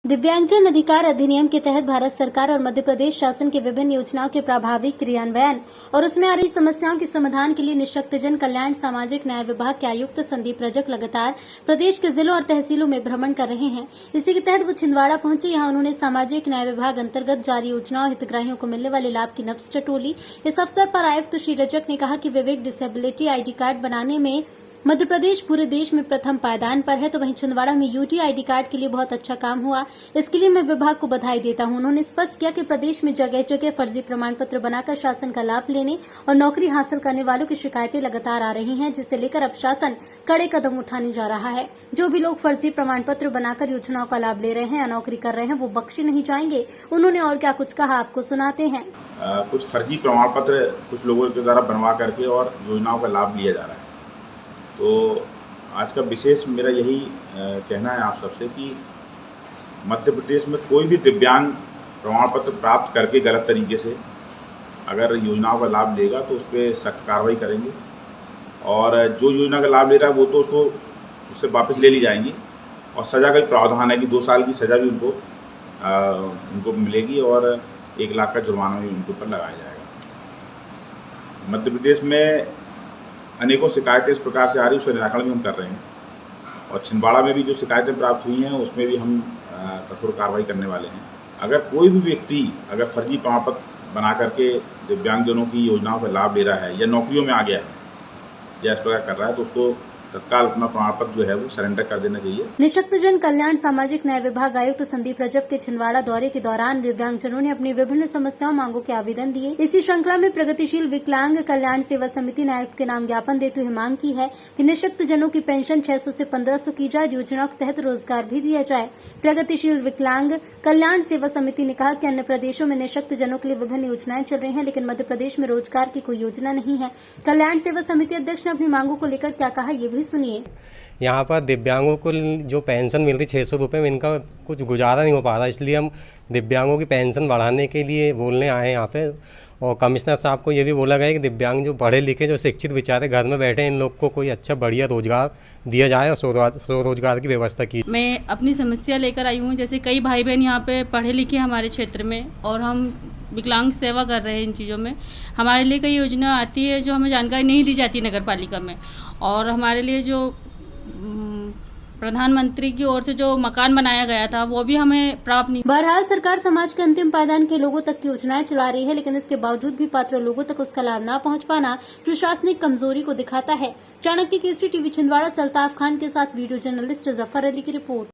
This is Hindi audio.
दिव्यांगजन अधिकार अधिनियम के तहत भारत सरकार और मध्य प्रदेश शासन की विभिन्न योजनाओं के प्रभावी क्रियान्वयन और उसमें आ रही समस्याओं के समाधान के लिए निःशक्तजन कल्याण सामाजिक न्याय विभाग के आयुक्त संदीप रजक लगातार प्रदेश के जिलों और तहसीलों में भ्रमण कर रहे हैं। इसी के तहत वो छिंदवाड़ा पहुंचे। यहाँ उन्होंने सामाजिक न्याय विभाग अंतर्गत जारी योजनाओं हितग्राहियों को मिलने वाले लाभ की नब्ज टटोली। इस अवसर पर आयुक्त श्री रजक ने कहा कि विवेक डिसेबिलिटी आईडी कार्ड बनाने में मध्य प्रदेश पूरे देश में प्रथम पायदान पर है, तो वहीं छिंदवाड़ा में यूटी आईडी कार्ड के लिए बहुत अच्छा काम हुआ। इसके लिए मैं विभाग को बधाई देता हूं। उन्होंने स्पष्ट किया कि प्रदेश में जगह जगह फर्जी प्रमाण पत्र बनाकर शासन का लाभ लेने और नौकरी हासिल करने वालों की शिकायतें लगातार आ रही हैं, जिसे लेकर अब शासन कड़े कदम उठाने जा रहा है। जो भी लोग फर्जी प्रमाण पत्र बनाकर योजनाओं का लाभ ले रहे हैं या नौकरी कर रहे हैं, वो बख्शे नहीं जाएंगे। उन्होंने और क्या कुछ कहा, आपको सुनाते हैं। कुछ फर्जी प्रमाण पत्र कुछ लोगों के द्वारा बनवा करके और योजनाओं का लाभ लिया जा रहा है। तो आज का विशेष मेरा यही कहना है आप सबसे कि मध्य प्रदेश में कोई भी दिव्यांग प्रमाण पत्र प्राप्त करके गलत तरीके से अगर योजनाओं का लाभ लेगा तो उस पर सख्त कार्रवाई करेंगे, और जो योजना का लाभ ले रहा है वो तो उससे वापस ले ली जाएंगी, और सज़ा का भी प्रावधान है कि 2 साल की सज़ा भी उनको मिलेगी और 1 लाख का जुर्माना भी उनके ऊपर लगाया जाएगा। मध्य प्रदेश में अनेकों शिकायतें इस प्रकार से आ रही, उसका निराकरण भी हम कर रहे हैं, और छिंदवाड़ा में भी जो शिकायतें प्राप्त हुई हैं उसमें भी हम कठोर कार्रवाई करने वाले हैं। अगर कोई भी व्यक्ति अगर फर्जी प्रमाण पत्र बना करके दिव्यांगजनों की योजनाओं का लाभ ले रहा है या नौकरियों में आ गया है या इस प्रकार कर रहा है, तो उसको तत्काल अपना प्रमाण पत्र जो है वो सरेंडर कर देना चाहिए। निःशक्तजन कल्याण सामाजिक न्याय विभाग आयुक्त संदीप रजक के छिंदवाड़ा दौरे के दौरान दिव्यांगजनों ने अपनी विभिन्न समस्याओं मांगों के आवेदन दिए। इसी श्रृंखला में प्रगतिशील विकलांग कल्याण सेवा समिति ने आयुक्त के नाम ज्ञापन देते हुए मांग की है कि निःशक्तजनों की पेंशन 600 से 1500 की जाए, योजना के तहत रोजगार भी दिया जाए। प्रगतिशील विकलांग कल्याण सेवा समिति ने कहा कि अन्य प्रदेशों में निःशक्तजनों के लिए विभिन्न योजनाएं चल रही हैं, लेकिन मध्य प्रदेश में रोजगार की कोई योजना नहीं है। कल्याण सेवा समिति अध्यक्ष ने अपनी मांगों को लेकर क्या कहा, ये भी सुनिए। यहाँ पर दिव्यांगों को जो पेंशन मिल रही 600 रुपये में, इनका कुछ गुजारा नहीं हो पा रहा, इसलिए हम दिव्यांगों की पेंशन बढ़ाने के लिए बोलने आए हैं यहाँ पे। और कमिश्नर साहब को ये भी बोला गया है कि दिव्यांग जो पढ़े लिखे जो शिक्षित बेचारे घर में बैठे हैं, इन लोग को कोई अच्छा बढ़िया रोजगार दिया जाए और स्वरोजगार की व्यवस्था की। मैं अपनी समस्या लेकर आई हूँ। जैसे कई भाई बहन यहाँ पे पढ़े लिखे हमारे क्षेत्र में, और हम विकलांग सेवा कर रहे हैं इन चीज़ों में। हमारे लिए कई योजना आती है जो हमें जानकारी नहीं दी जाती नगर पालिका में, और हमारे लिए जो प्रधानमंत्री की ओर से जो मकान बनाया गया था वो भी हमें प्राप्त नहीं। बहरहाल सरकार समाज के अंतिम पायदान के लोगों तक की योजनाएं चला रही है, लेकिन इसके बावजूद भी पात्र लोगों तक उसका लाभ न पहुंच पाना प्रशासनिक कमजोरी को दिखाता है। चाणक्य केसरी टीवी छिंदवाड़ा से अल्ताफ खान के साथ वीडियो जर्नलिस्ट जफर अली की रिपोर्ट।